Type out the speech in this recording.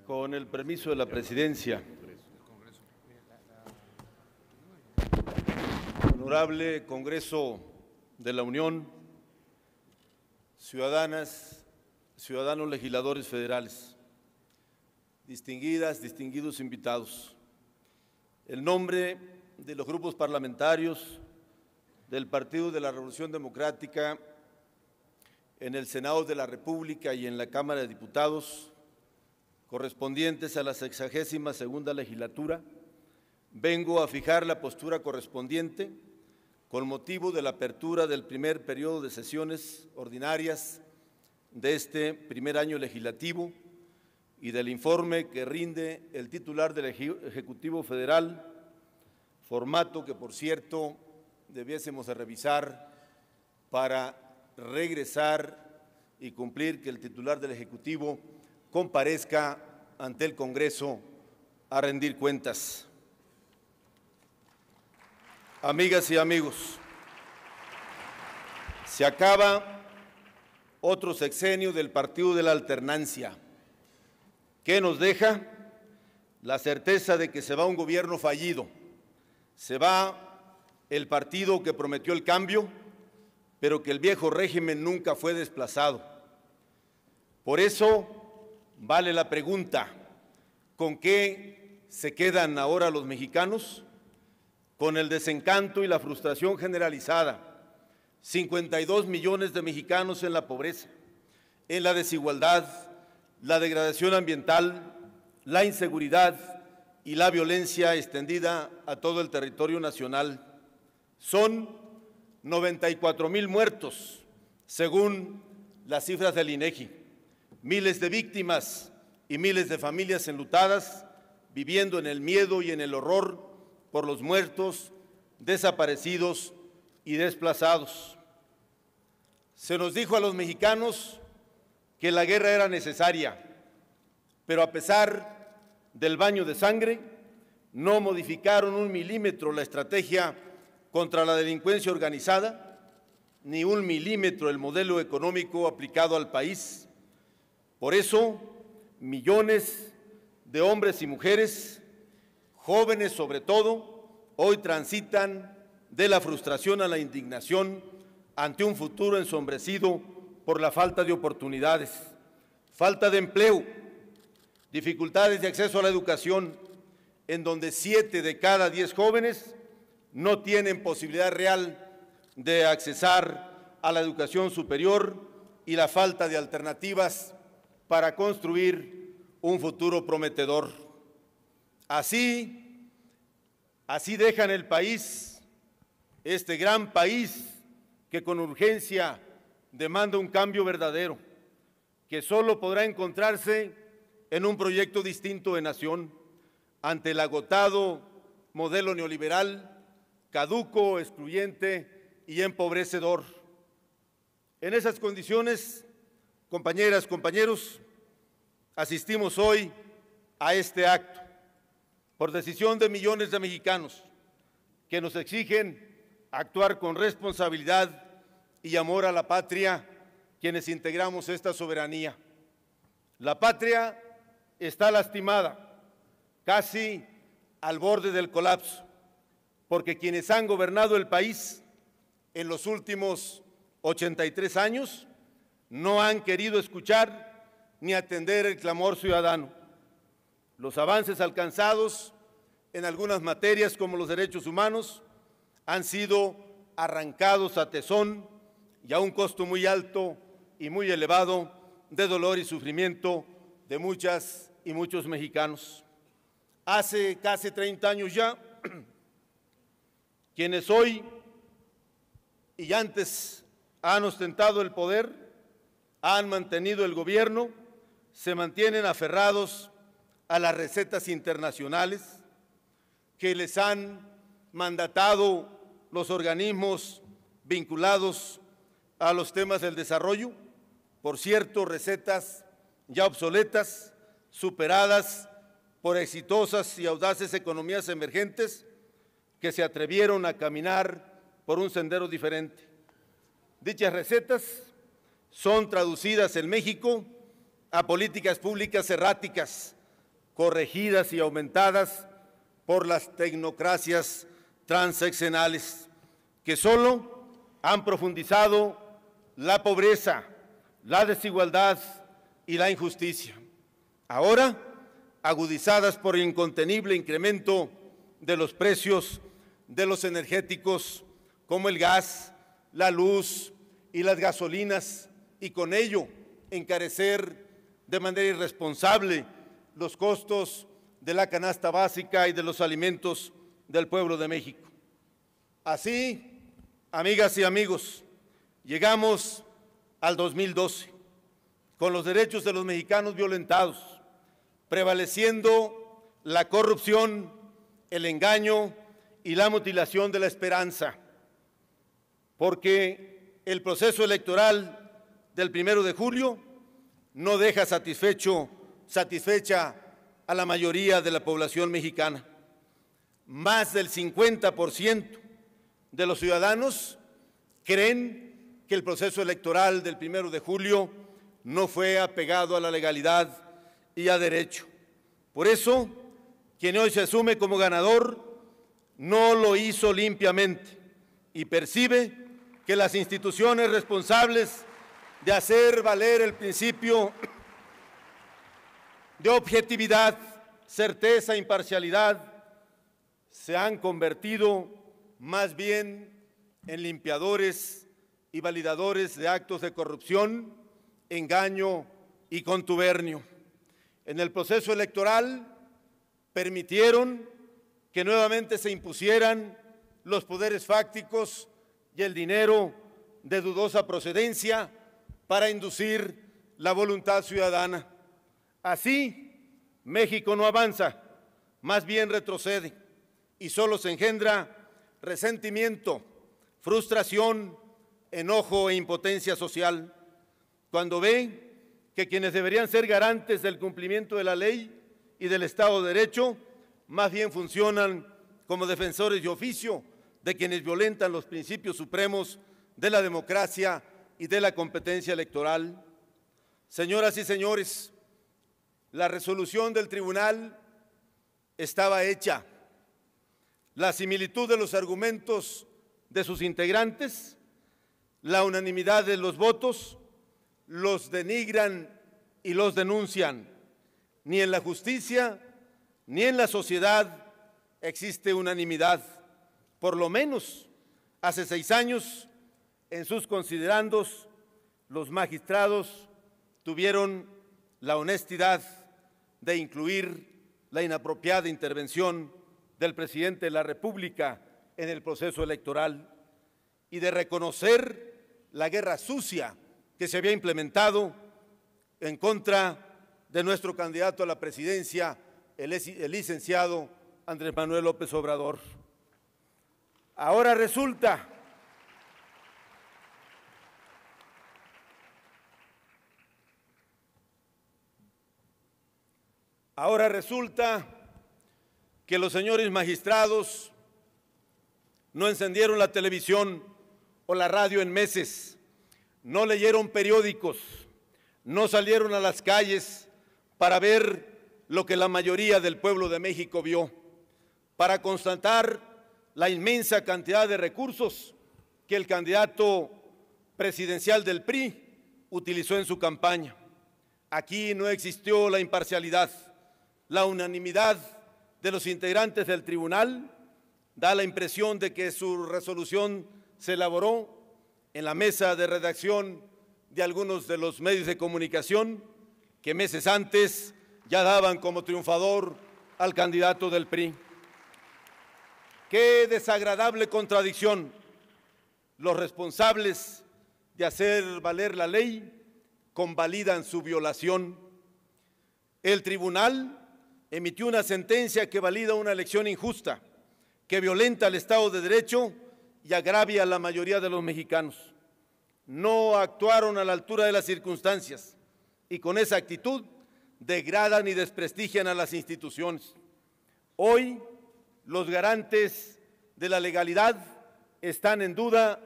Con el permiso de la presidencia. Honorable Congreso de la Unión, ciudadanas, ciudadanos legisladores federales, distinguidas, distinguidos invitados, en nombre de los grupos parlamentarios del Partido de la Revolución Democrática en el Senado de la República y en la Cámara de Diputados, correspondientes a la 62ª legislatura, vengo a fijar la postura correspondiente con motivo de la apertura del primer periodo de sesiones ordinarias de este primer año legislativo y del informe que rinde el titular del Ejecutivo Federal, formato que, por cierto, debiésemos de revisar para regresar y cumplir que el titular del Ejecutivo comparezca ante el Congreso a rendir cuentas. Amigas y amigos, se acaba otro sexenio del Partido de la Alternancia. ¿Qué nos deja? La certeza de que se va un gobierno fallido. Se va el partido que prometió el cambio, pero que el viejo régimen nunca fue desplazado. Por eso vale la pregunta, ¿con qué se quedan ahora los mexicanos? Con el desencanto y la frustración generalizada. 52 millones de mexicanos en la pobreza, en la desigualdad, la degradación ambiental, la inseguridad y la violencia extendida a todo el territorio nacional. Son 94,000 muertos, según las cifras del INEGI. Miles de víctimas y miles de familias enlutadas, viviendo en el miedo y en el horror por los muertos, desaparecidos y desplazados. Se nos dijo a los mexicanos que la guerra era necesaria, pero a pesar del baño de sangre, no modificaron 1 milímetro la estrategia contra la delincuencia organizada, ni 1 milímetro el modelo económico aplicado al país. Por eso, millones de hombres y mujeres, jóvenes sobre todo, hoy transitan de la frustración a la indignación ante un futuro ensombrecido por la falta de oportunidades, falta de empleo, dificultades de acceso a la educación, en donde 7 de cada 10 jóvenes no tienen posibilidad real de accesar a la educación superior y la falta de alternativas para construir un futuro prometedor. Así dejan el país, este gran país que con urgencia demanda un cambio verdadero, que solo podrá encontrarse en un proyecto distinto de nación, ante el agotado modelo neoliberal, caduco, excluyente y empobrecedor. En esas condiciones, compañeras, compañeros, asistimos hoy a este acto por decisión de millones de mexicanos que nos exigen actuar con responsabilidad y amor a la patria quienes integramos esta soberanía. La patria está lastimada, casi al borde del colapso, porque quienes han gobernado el país en los últimos 83 años no han querido escuchar ni atender el clamor ciudadano. Los avances alcanzados en algunas materias como los derechos humanos han sido arrancados a tesón y a un costo muy alto y muy elevado de dolor y sufrimiento de muchas y muchos mexicanos. Hace casi 30 años ya, quienes hoy y antes han ostentado el poder, han mantenido el gobierno, se mantienen aferrados a las recetas internacionales que les han mandatado los organismos vinculados a los temas del desarrollo, por cierto, recetas ya obsoletas, superadas por exitosas y audaces economías emergentes que se atrevieron a caminar por un sendero diferente. Dichas recetas son traducidas en México a políticas públicas erráticas, corregidas y aumentadas por las tecnocracias transeccionales, que solo han profundizado la pobreza, la desigualdad y la injusticia. Ahora, agudizadas por el incontenible incremento de los precios de los energéticos como el gas, la luz y las gasolinas, y con ello encarecer de manera irresponsable los costos de la canasta básica y de los alimentos del pueblo de México. Así, amigas y amigos, llegamos al 2012 con los derechos de los mexicanos violentados, prevaleciendo la corrupción, el engaño y la mutilación de la esperanza, porque el proceso electoral del 1 de julio no deja satisfecha a la mayoría de la población mexicana. Más del 50% de los ciudadanos creen que el proceso electoral del 1 de julio no fue apegado a la legalidad y a derecho. Por eso, quien hoy se asume como ganador no lo hizo limpiamente y percibe que las instituciones responsables de hacer valer el principio de objetividad, certeza e imparcialidad se han convertido más bien en limpiadores y validadores de actos de corrupción, engaño y contubernio. En el proceso electoral permitieron que nuevamente se impusieran los poderes fácticos y el dinero de dudosa procedencia para inducir la voluntad ciudadana. Así, México no avanza, más bien retrocede y solo se engendra resentimiento, frustración, enojo e impotencia social cuando ve que quienes deberían ser garantes del cumplimiento de la ley y del Estado de Derecho más bien funcionan como defensores de oficio de quienes violentan los principios supremos de la democracia y de la competencia electoral. Señoras y señores, la resolución del tribunal estaba hecha. La similitud de los argumentos de sus integrantes, la unanimidad de los votos, los denigran y los denuncian. Ni en la justicia ni en la sociedad existe unanimidad. Por lo menos hace 6 años, en sus considerandos, los magistrados tuvieron la honestidad de incluir la inapropiada intervención del presidente de la República en el proceso electoral y de reconocer la guerra sucia que se había implementado en contra de nuestro candidato a la presidencia, el licenciado Andrés Manuel López Obrador. Ahora resulta que los señores magistrados no encendieron la televisión o la radio en meses, no leyeron periódicos, no salieron a las calles para ver lo que la mayoría del pueblo de México vio, para constatar la inmensa cantidad de recursos que el candidato presidencial del PRI utilizó en su campaña. Aquí no existió la imparcialidad. La unanimidad de los integrantes del tribunal da la impresión de que su resolución se elaboró en la mesa de redacción de algunos de los medios de comunicación que meses antes ya daban como triunfador al candidato del PRI. Qué desagradable contradicción. Los responsables de hacer valer la ley convalidan su violación. El tribunal emitió una sentencia que valida una elección injusta, que violenta el Estado de Derecho y agravia a la mayoría de los mexicanos. No actuaron a la altura de las circunstancias y con esa actitud degradan y desprestigian a las instituciones. Hoy, los garantes de la legalidad están en duda